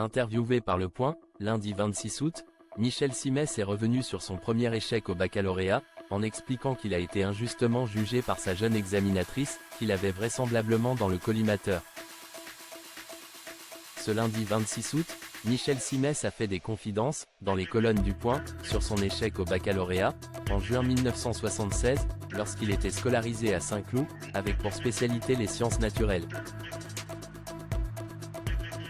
Interviewé par Le Point, lundi 26 août, Michel Simès est revenu sur son premier échec au baccalauréat, en expliquant qu'il a été injustement jugé par sa jeune examinatrice, qu'il avait vraisemblablement dans le collimateur. Ce lundi 26 août, Michel Simès a fait des confidences, dans les colonnes du Point, sur son échec au baccalauréat, en juin 1976, lorsqu'il était scolarisé à Saint-Cloud, avec pour spécialité les sciences naturelles.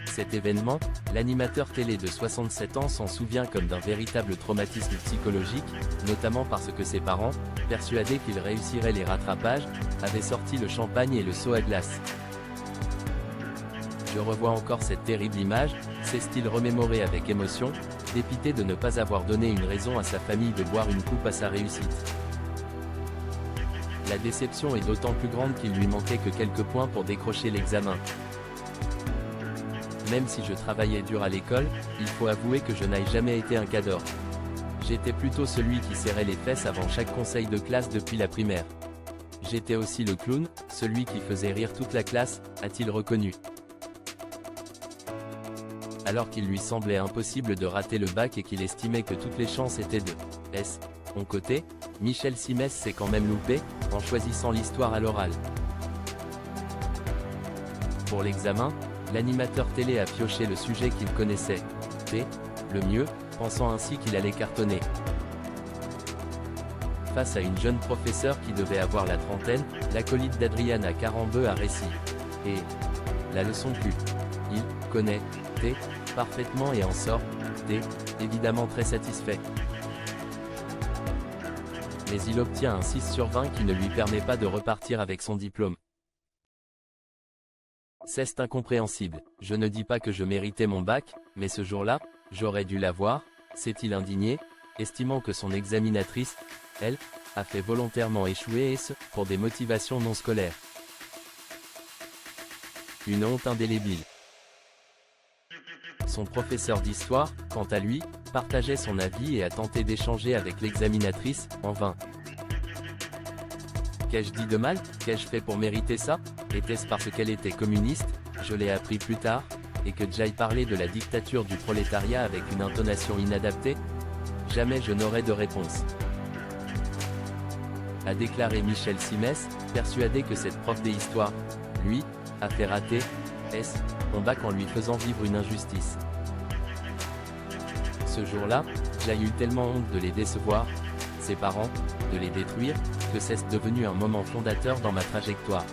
Cet événement, l'animateur télé de 67 ans s'en souvient comme d'un véritable traumatisme psychologique, notamment parce que ses parents, persuadés qu'il réussirait les rattrapages, avaient sorti le champagne et le seau à glace. Je revois encore cette terrible image, s'est-il remémoré avec émotion, dépité de ne pas avoir donné une raison à sa famille de boire une coupe à sa réussite. La déception est d'autant plus grande qu'il lui manquait que quelques points pour décrocher l'examen. Même si je travaillais dur à l'école, il faut avouer que je n'ai jamais été un cador. J'étais plutôt celui qui serrait les fesses avant chaque conseil de classe depuis la primaire. J'étais aussi le clown, celui qui faisait rire toute la classe, a-t-il reconnu. Alors qu'il lui semblait impossible de rater le bac et qu'il estimait que toutes les chances étaient de son côté, Michel Simès s'est quand même loupé, en choisissant l'histoire à l'oral. Pour l'examen, l'animateur télé a pioché le sujet qu'il connaissait, le mieux, pensant ainsi qu'il allait cartonner. Face à une jeune professeure qui devait avoir la trentaine, l'acolyte d'Adriana Carambeu a réussi. Et la leçon plut. Il connaît parfaitement et en sort évidemment très satisfait. Mais il obtient un 6 sur 20 qui ne lui permet pas de repartir avec son diplôme. C'est incompréhensible. Je ne dis pas que je méritais mon bac, mais ce jour-là, j'aurais dû l'avoir, s'est-il indigné, estimant que son examinatrice, elle, a fait volontairement échouer et ce, pour des motivations non scolaires. Une honte indélébile. Son professeur d'histoire, quant à lui, partageait son avis et a tenté d'échanger avec l'examinatrice, en vain. Qu'ai-je dit de mal? Qu'ai-je fait pour mériter ça? Était-ce parce qu'elle était communiste? Je l'ai appris plus tard, et que j'aille parler de la dictature du prolétariat avec une intonation inadaptée? Jamais je n'aurai de réponse. A déclaré Michel Simès, persuadé que cette prof d'histoire, lui, a fait rater son bac en lui faisant vivre une injustice. Ce jour-là, j'ai eu tellement honte de les décevoir, ses parents, de les détruire, que c'est devenu un moment fondateur dans ma trajectoire.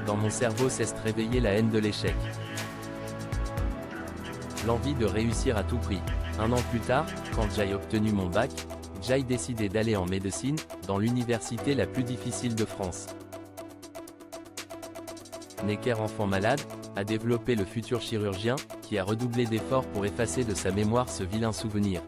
Dans mon cerveau s'est réveillée la haine de l'échec. L'envie de réussir à tout prix. Un an plus tard, quand j'ai obtenu mon bac, j'ai décidé d'aller en médecine, dans l'université la plus difficile de France. Necker, enfant malade, a développé le futur chirurgien, qui a redoublé d'efforts pour effacer de sa mémoire ce vilain souvenir.